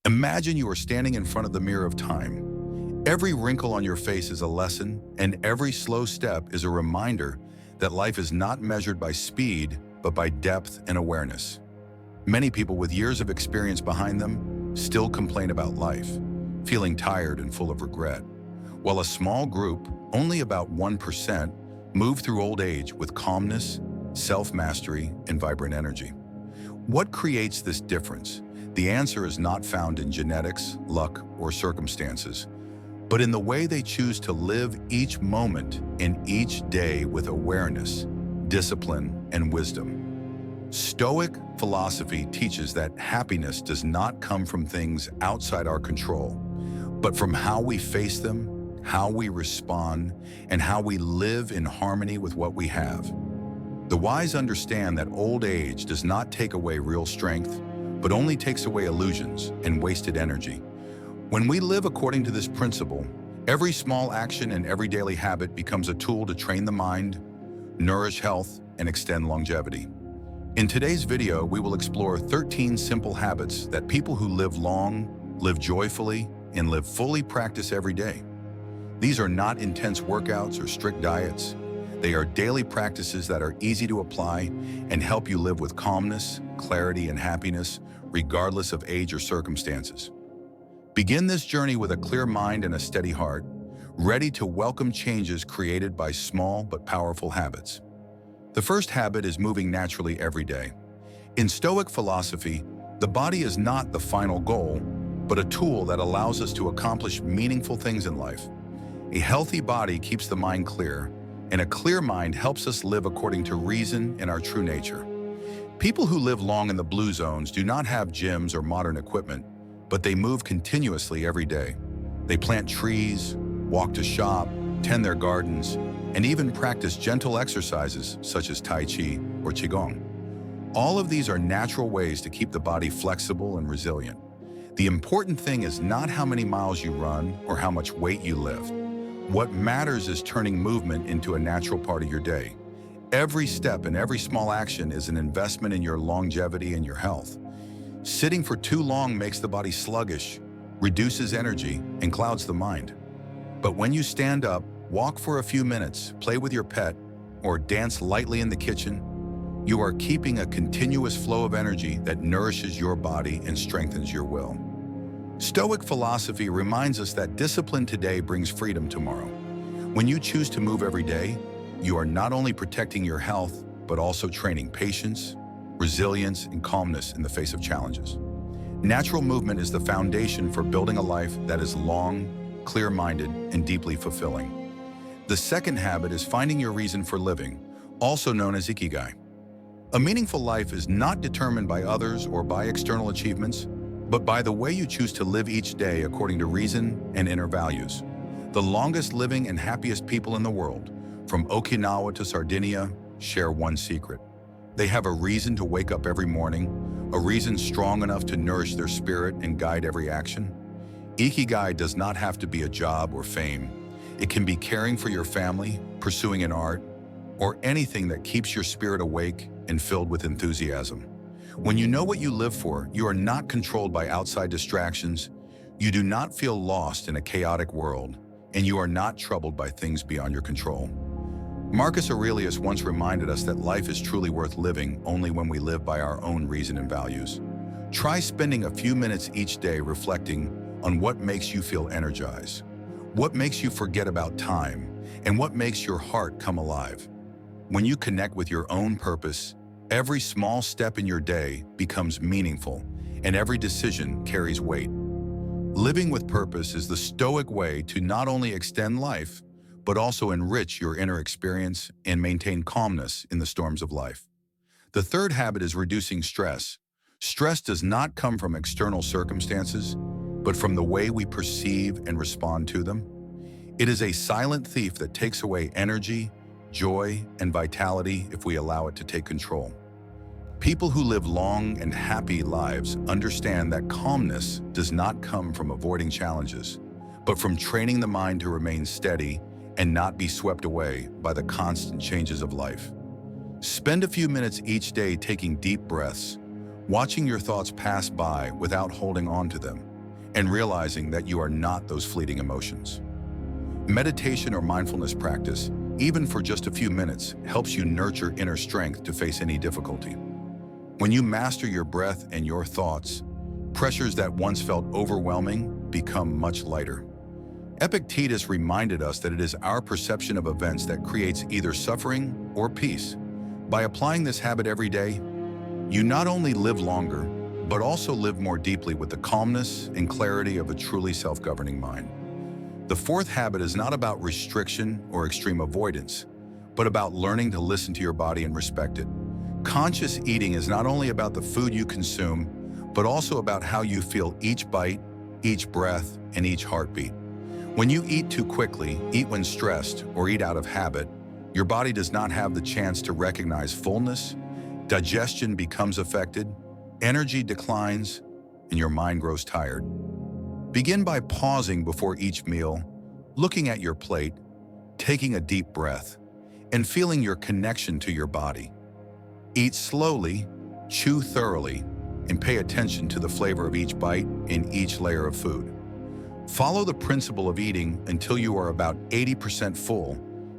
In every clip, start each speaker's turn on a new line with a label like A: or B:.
A: Imagine you are standing in front of the mirror of time. Every wrinkle on your face is a lesson, and every slow step is a reminder that life is not measured by speed, but by depth and awareness. Many people with years of experience behind them still complain about life, feeling tired and full of regret, while a small group, only about 1%, move through old age with calmness, self-mastery, and vibrant energy. What creates this difference? The answer is not found in genetics, luck, or circumstances, but in the way they choose to live each moment and each day with awareness, discipline, and wisdom. Stoic philosophy teaches that happiness does not come from things outside our control, but from how we face them, how we respond, and how we live in harmony with what we have. The wise understand that old age does not take away real strength, but only takes away illusions and wasted energy. When we live according to this principle, every small action and every daily habit becomes a tool to train the mind, nourish health, and extend longevity. In today's video, we will explore 13 simple habits that people who live long, live joyfully, and live fully practice every day. These are not intense workouts or strict diets. They are daily practices that are easy to apply and help you live with calmness, clarity, and happiness, regardless of age or circumstances. Begin this journey with a clear mind and a steady heart, ready to welcome changes created by small but powerful habits. The first habit is moving naturally every day. In Stoic philosophy, the body is not the final goal, but a tool that allows us to accomplish meaningful things in life. A healthy body keeps the mind clear, and a clear mind helps us live according to reason and our true nature. People who live long in the blue zones do not have gyms or modern equipment, but they move continuously every day. They plant trees, walk to shop, tend their gardens, and even practice gentle exercises such as Tai Chi or Qigong. All of these are natural ways to keep the body flexible and resilient. The important thing is not how many miles you run or how much weight you lift. What matters is turning movement into a natural part of your day. Every step and every small action is an investment in your longevity and your health. Sitting for too long makes the body sluggish, reduces energy, and clouds the mind. But when you stand up, walk for a few minutes, play with your pet, or dance lightly in the kitchen, you are keeping a continuous flow of energy that nourishes your body and strengthens your will. Stoic philosophy reminds us that discipline today brings freedom tomorrow. When you choose to move every day, you are not only protecting your health, but also training patience, resilience, and calmness in the face of challenges. Natural movement is the foundation for building a life that is long, clear-minded, and deeply fulfilling. The second habit is finding your reason for living, also known as Ikigai. A meaningful life is not determined by others or by external achievements, but by the way you choose to live each day according to reason and inner values. The longest living and happiest people in the world, from Okinawa to Sardinia, share one secret. They have a reason to wake up every morning, a reason strong enough to nourish their spirit and guide every action. Ikigai does not have to be a job or fame. It can be caring for your family, pursuing an art, or anything that keeps your spirit awake and filled with enthusiasm. When you know what you live for, you are not controlled by outside distractions, you do not feel lost in a chaotic world, and you are not troubled by things beyond your control. Marcus Aurelius once reminded us that life is truly worth living only when we live by our own reason and values. Try spending a few minutes each day reflecting on what makes you feel energized, what makes you forget about time, and what makes your heart come alive. When you connect with your own purpose, every small step in your day becomes meaningful, and every decision carries weight. Living with purpose is the Stoic way to not only extend life, but also enrich your inner experience and maintain calmness in the storms of life. The third habit is reducing stress. Stress does not come from external circumstances, but from the way we perceive and respond to them. It is a silent thief that takes away energy, joy, and vitality if we allow it to take control. People who live long and happy lives understand that calmness does not come from avoiding challenges, but from training the mind to remain steady and not be swept away by the constant changes of life. Spend a few minutes each day taking deep breaths, watching your thoughts pass by without holding on to them, and realizing that you are not those fleeting emotions. Meditation or mindfulness practice, even for just a few minutes, helps you nurture inner strength to face any difficulty. When you master your breath and your thoughts, pressures that once felt overwhelming become much lighter. Epictetus reminded us that it is our perception of events that creates either suffering or peace. By applying this habit every day, you not only live longer, but also live more deeply with the calmness and clarity of a truly self-governing mind. The fourth habit is not about restriction or extreme avoidance, but about learning to listen to your body and respect it. Conscious eating is not only about the food you consume, but also about how you feel each bite, each breath, and each heartbeat. When you eat too quickly, eat when stressed, or eat out of habit, your body does not have the chance to recognize fullness, digestion becomes affected, energy declines, and your mind grows tired. Begin by pausing before each meal, looking at your plate, taking a deep breath, and feeling your connection to your body. Eat slowly, chew thoroughly, and pay attention to the flavor of each bite and each layer of food. Follow the principle of eating until you are about 80% full,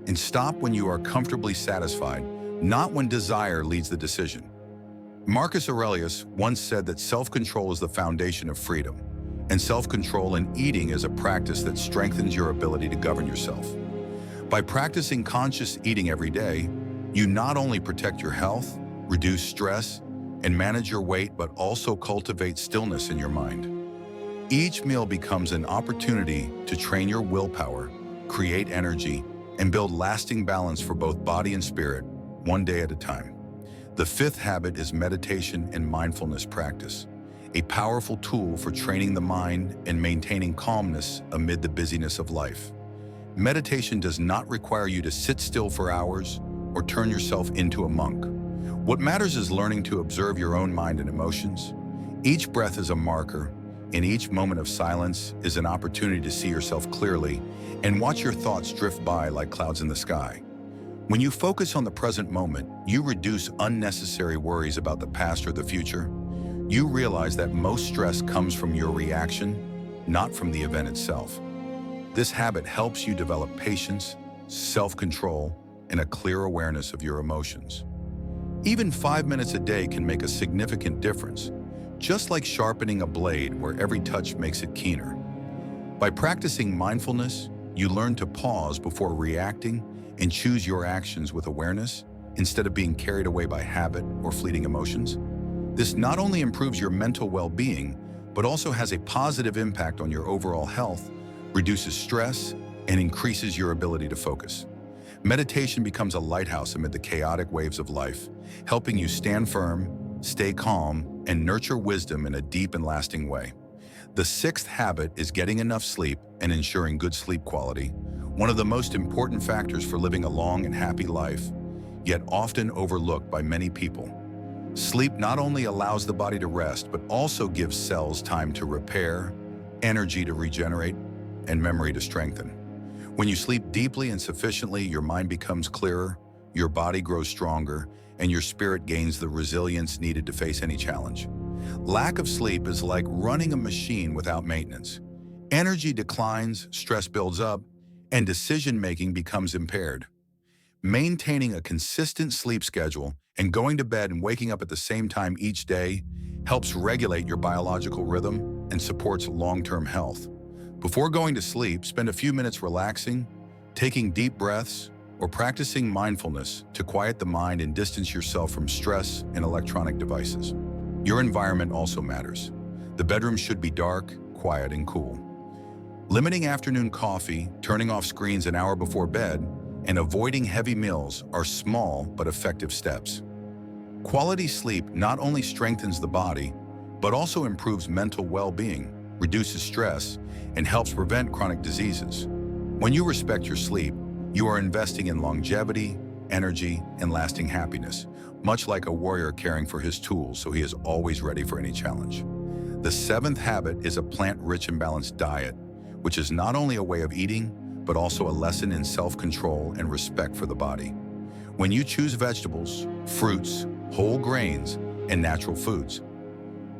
A: and stop when you are comfortably satisfied, not when desire leads the decision. Marcus Aurelius once said that self-control is the foundation of freedom, and self-control in eating is a practice that strengthens your ability to govern yourself. By practicing conscious eating every day, you not only protect your health, reduce stress, and manage your weight, but also cultivate stillness in your mind. Each meal becomes an opportunity to train your willpower, create energy, and build lasting balance for both body and spirit, one day at a time. The fifth habit is meditation and mindfulness practice, a powerful tool for training the mind and maintaining calmness amid the busyness of life. Meditation does not require you to sit still for hours or turn yourself into a monk. What matters is learning to observe your own mind and emotions. Each breath is a marker, and each moment of silence is an opportunity to see yourself clearly and watch your thoughts drift by like clouds in the sky. When you focus on the present moment, you reduce unnecessary worries about the past or the future. You realize that most stress comes from your reaction, not from the event itself. This habit helps you develop patience, self-control, and a clear awareness of your emotions. Even 5 minutes a day can make a significant difference, just like sharpening a blade where every touch makes it keener. By practicing mindfulness, you learn to pause before reacting and choose your actions with awareness instead of being carried away by habit or fleeting emotions. This not only improves your mental well-being, but also has a positive impact on your overall health, reduces stress, and increases your ability to focus. Meditation becomes a lighthouse amid the chaotic waves of life, helping you stand firm, stay calm, and nurture wisdom in a deep and lasting way. The sixth habit is getting enough sleep and ensuring good sleep quality, one of the most important factors for living a long and happy life, yet often overlooked by many people. Sleep not only allows the body to rest, but also gives cells time to repair, energy to regenerate, and memory to strengthen. When you sleep deeply and sufficiently, your mind becomes clearer, your body grows stronger, and your spirit gains the resilience needed to face any challenge. Lack of sleep is like running a machine without maintenance. Energy declines, stress builds up, and decision-making becomes impaired. Maintaining a consistent sleep schedule and going to bed and waking up at the same time each day helps regulate your biological rhythm and supports long-term health. Before going to sleep, spend a few minutes relaxing, taking deep breaths, or practicing mindfulness to quiet the mind and distance yourself from stress and electronic devices. Your environment also matters. The bedroom should be dark, quiet, and cool. Limiting afternoon coffee, turning off screens an hour before bed, and avoiding heavy meals are small but effective steps. Quality sleep not only strengthens the body, but also improves mental well-being, reduces stress, and helps prevent chronic diseases. When you respect your sleep, you are investing in longevity, energy, and lasting happiness, much like a warrior caring for his tools so he is always ready for any challenge. The seventh habit is a plant-rich and balanced diet, which is not only a way of eating, but also a lesson in self-control and respect for the body. When you choose vegetables, fruits, whole grains, and natural foods,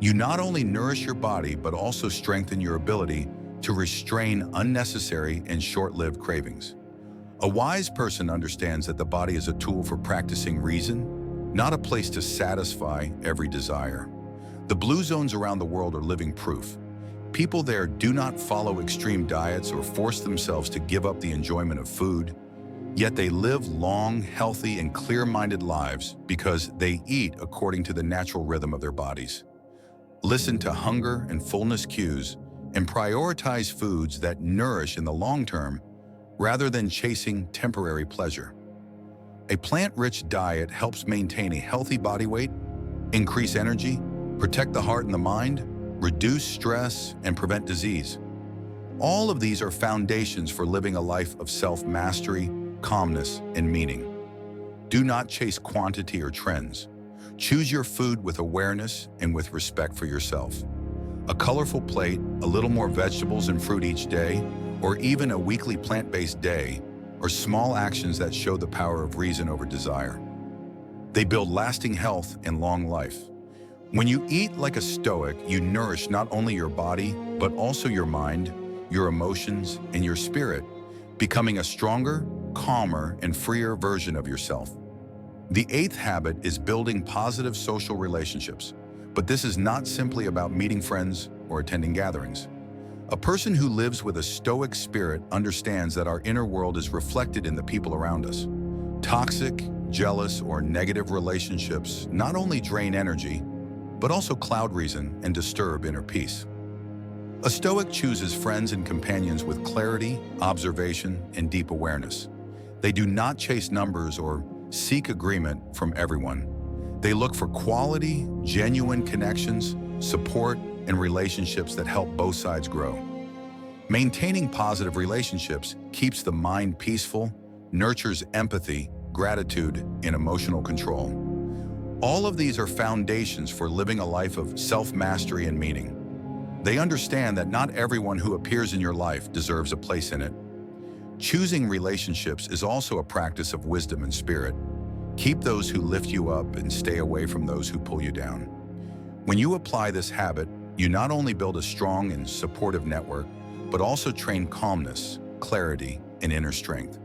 A: You not only nourish your body, but also strengthen your ability to restrain unnecessary and short-lived cravings. A wise person understands that the body is a tool for practicing reason, not a place to satisfy every desire. The blue zones around the world are living proof. People there do not follow extreme diets or force themselves to give up the enjoyment of food, yet they live long, healthy, and clear-minded lives because they eat according to the natural rhythm of their bodies. Listen to hunger and fullness cues and prioritize foods that nourish in the long term rather than chasing temporary pleasure. A plant-rich diet helps maintain a healthy body weight, increase energy, protect the heart and the mind, reduce stress, and prevent disease. All of these are foundations for living a life of self-mastery, calmness, and meaning. Do not chase quantity or trends. Choose your food with awareness and with respect for yourself. A colorful plate, a little more vegetables and fruit each day, or even a weekly plant-based day, are small actions that show the power of reason over desire. They build lasting health and long life. When you eat like a Stoic, you nourish not only your body, but also your mind, your emotions, and your spirit, becoming a stronger, calmer, and freer version of yourself. The eighth habit is building positive social relationships, but this is not simply about meeting friends or attending gatherings. A person who lives with a Stoic spirit understands that our inner world is reflected in the people around us. Toxic, jealous, or negative relationships not only drain energy, but also cloud reason and disturb inner peace. A Stoic chooses friends and companions with clarity, observation, and deep awareness. They do not chase numbers or seek agreement from everyone. They look for quality, genuine connections, support, and relationships that help both sides grow. Maintaining positive relationships keeps the mind peaceful, nurtures empathy, gratitude, and emotional control. All of these are foundations for living a life of self-mastery and meaning. They understand that not everyone who appears in your life deserves a place in it. Choosing relationships is also a practice of wisdom and spirit. Keep those who lift you up and stay away from those who pull you down. When you apply this habit, you not only build a strong and supportive network, but also train calmness, clarity, and inner strength.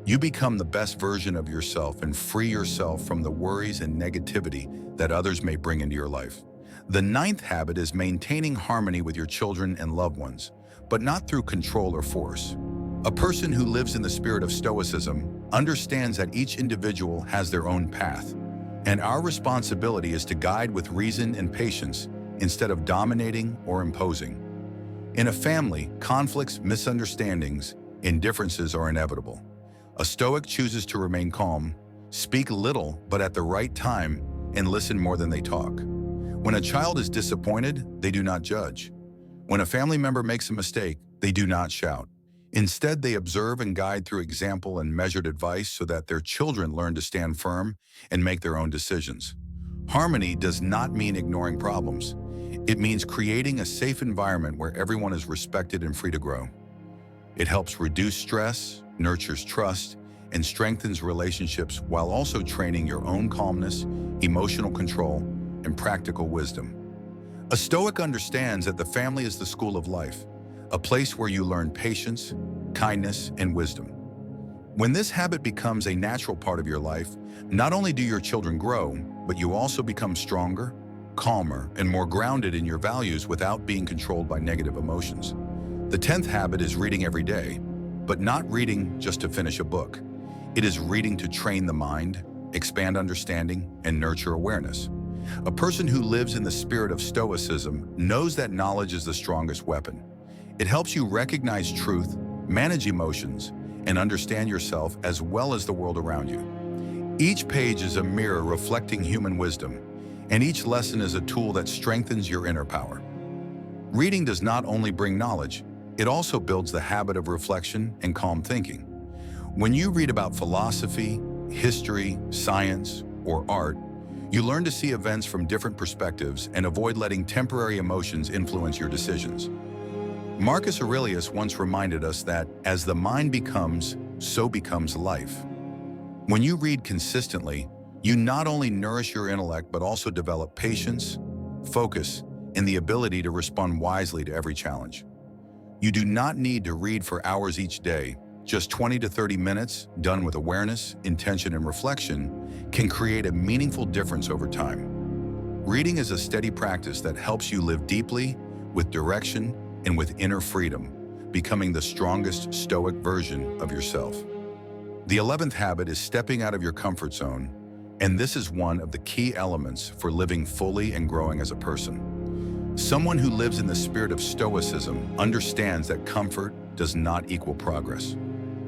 A: You become the best version of yourself and free yourself from the worries and negativity that others may bring into your life. The ninth habit is maintaining harmony with your children and loved ones, but not through control or force. A person who lives in the spirit of Stoicism understands that each individual has their own path, and our responsibility is to guide with reason and patience instead of dominating or imposing. In a family, conflicts, misunderstandings, and differences are inevitable. A Stoic chooses to remain calm, speak little but at the right time, and listen more than they talk. When a child is disappointed, they do not judge. When a family member makes a mistake, they do not shout. Instead, they observe and guide through example and measured advice so that their children learn to stand firm and make their own decisions. Harmony does not mean ignoring problems. It means creating a safe environment where everyone is respected and free to grow. It helps reduce stress, nurtures trust, and strengthens relationships while also training your own calmness, emotional control, and practical wisdom. A Stoic understands that the family is the school of life, a place where you learn patience, kindness, and wisdom. When this habit becomes a natural part of your life, not only do your children grow, but you also become stronger, calmer, and more grounded in your values without being controlled by negative emotions. The 10th habit is reading every day, but not reading just to finish a book. It is reading to train the mind, expand understanding, and nurture awareness. A person who lives in the spirit of Stoicism knows that knowledge is the strongest weapon. It helps you recognize truth, manage emotions, and understand yourself as well as the world around you. Each page is a mirror reflecting human wisdom, and each lesson is a tool that strengthens your inner power. Reading does not only bring knowledge, it also builds the habit of reflection and calm thinking. When you read about philosophy, history, science, or art, you learn to see events from different perspectives and avoid letting temporary emotions influence your decisions. Marcus Aurelius once reminded us that as the mind becomes, so becomes life. When you read consistently, you not only nourish your intellect but also develop patience, focus, and the ability to respond wisely to every challenge. You do not need to read for hours each day. Just 20 to 30 minutes, done with awareness, intention, and reflection, can create a meaningful difference over time. Reading is a steady practice that helps you live deeply, with direction, and with inner freedom, becoming the strongest Stoic version of yourself. The 11th habit is stepping out of your comfort zone, and this is one of the key elements for living fully and growing as a person. Someone who lives in the spirit of Stoicism understands that comfort does not equal progress.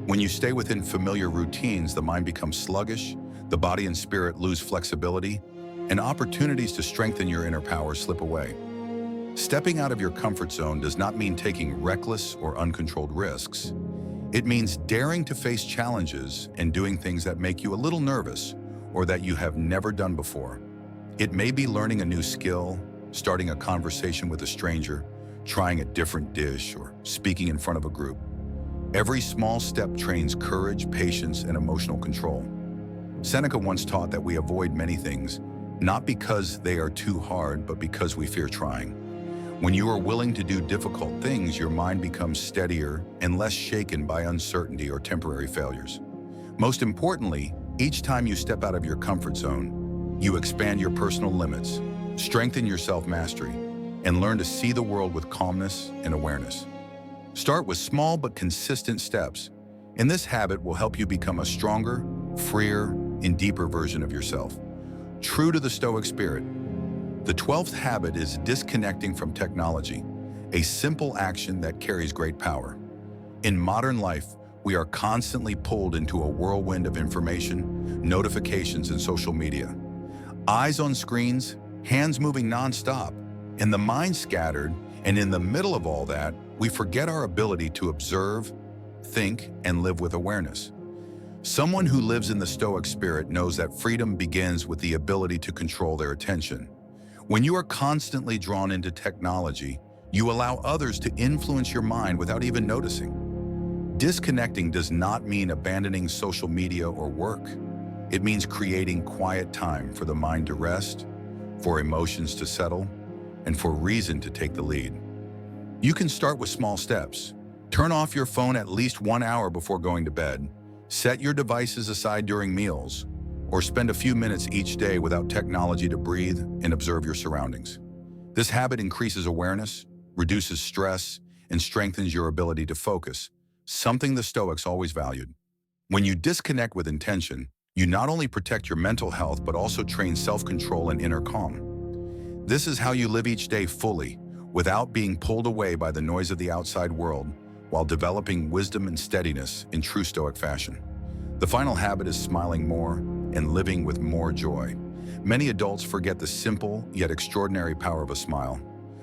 A: When you stay within familiar routines, the mind becomes sluggish, the body and spirit lose flexibility, and opportunities to strengthen your inner power slip away. Stepping out of your comfort zone does not mean taking reckless or uncontrolled risks. It means daring to face challenges and doing things that make you a little nervous or that you have never done before. It may be learning a new skill, starting a conversation with a stranger, trying a different dish, or speaking in front of a group. Every small step trains courage, patience, and emotional control. Seneca once taught that we avoid many things, not because they are too hard, but because we fear trying. When you are willing to do difficult things, your mind becomes steadier and less shaken by uncertainty or temporary failures. Most importantly, each time you step out of your comfort zone, you expand your personal limits, strengthen your self-mastery, and learn to see the world with calmness and awareness. Start with small but consistent steps, and this habit will help you become a stronger, freer, and deeper version of yourself. True to the Stoic spirit. The 12th habit is disconnecting from technology, a simple action that carries great power. In modern life, we are constantly pulled into a whirlwind of information, notifications, and social media. Eyes on screens, hands moving nonstop, and the mind scattered, and in the middle of all that, we forget our ability to observe, think, and live with awareness. Someone who lives in the Stoic spirit knows that freedom begins with the ability to control their attention. When you are constantly drawn into technology, you allow others to influence your mind without even noticing. Disconnecting does not mean abandoning social media or work. It means creating quiet time for the mind to rest, for emotions to settle, and for reason to take the lead. You can start with small steps. Turn off your phone at least 1 hour before going to bed, set your devices aside during meals, or spend a few minutes each day without technology to breathe and observe your surroundings. This habit increases awareness, reduces stress, and strengthens your ability to focus, something the Stoics always valued. When you disconnect with intention, you not only protect your mental health but also train self-control and inner calm. This is how you live each day fully, without being pulled away by the noise of the outside world, while developing wisdom and steadiness in true Stoic fashion. The final habit is smiling more and living with more joy. Many adults forget the simple yet extraordinary power of a smile.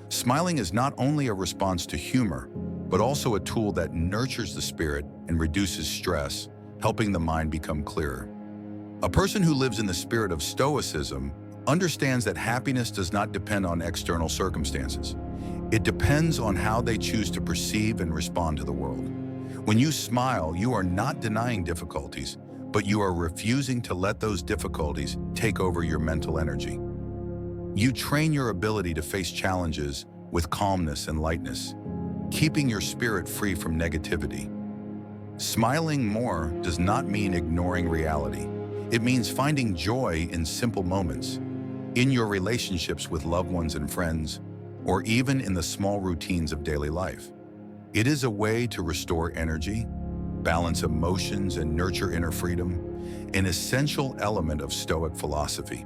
A: Smiling is not only a response to humor, but also a tool that nurtures the spirit and reduces stress, helping the mind become clearer. A person who lives in the spirit of Stoicism understands that happiness does not depend on external circumstances. It depends on how they choose to perceive and respond to the world. When you smile, you are not denying difficulties, but you are refusing to let those difficulties take over your mental energy. You train your ability to face challenges with calmness and lightness, keeping your spirit free from negativity. Smiling more does not mean ignoring reality. It means finding joy in simple moments, in your relationships with loved ones and friends, or even in the small routines of daily life. It is a way to restore energy, balance emotions, and nurture inner freedom, an essential element of Stoic philosophy.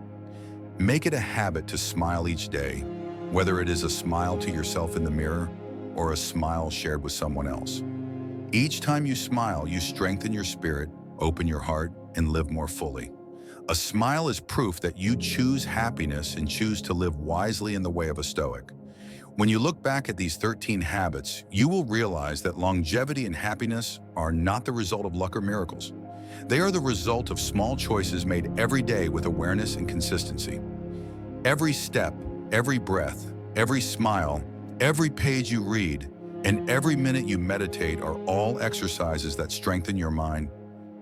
A: Make it a habit to smile each day, whether it is a smile to yourself in the mirror or a smile shared with someone else. Each time you smile, you strengthen your spirit, open your heart, and live more fully. A smile is proof that you choose happiness and choose to live wisely in the way of a Stoic. When you look back at these 13 habits, you will realize that longevity and happiness are not the result of luck or miracles. They are the result of small choices made every day with awareness and consistency. Every step, every breath, every smile, every page you read, and every minute you meditate are all exercises that strengthen your mind,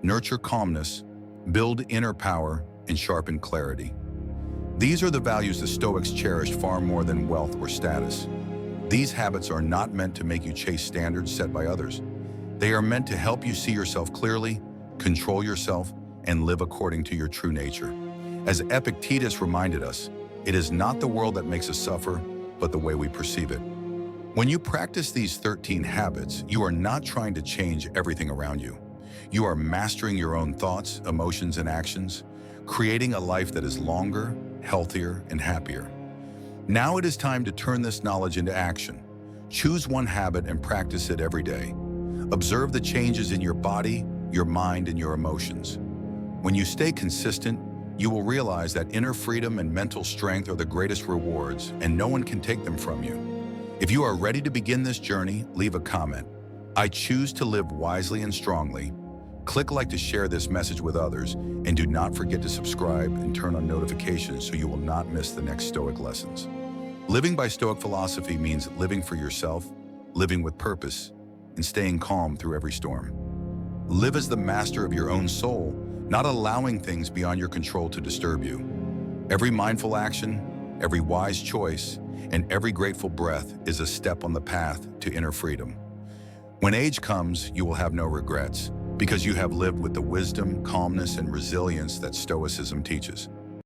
A: nurture calmness, build inner power, and sharpen clarity. These are the values the Stoics cherished far more than wealth or status. These habits are not meant to make you chase standards set by others. They are meant to help you see yourself clearly, control yourself, and live according to your true nature. As Epictetus reminded us, it is not the world that makes us suffer, but the way we perceive it. When you practice these 13 habits, you are not trying to change everything around you. You are mastering your own thoughts, emotions, and actions, creating a life that is longer, healthier, and happier. Now it is time to turn this knowledge into action. Choose one habit and practice it every day. Observe the changes in your body, your mind, and your emotions. When you stay consistent, you will realize that inner freedom and mental strength are the greatest rewards, and no one can take them from you. If you are ready to begin this journey, leave a comment. I choose to live wisely and strongly. Click like to share this message with others, and do not forget to subscribe and turn on notifications so you will not miss the next Stoic lessons. Living by Stoic philosophy means living for yourself, living with purpose, and staying calm through every storm. Live as the master of your own soul, not allowing things beyond your control to disturb you. Every mindful action, every wise choice, and every grateful breath is a step on the path to inner freedom. When age comes, you will have no regrets, because you have lived with the wisdom, calmness, and resilience that Stoicism teaches.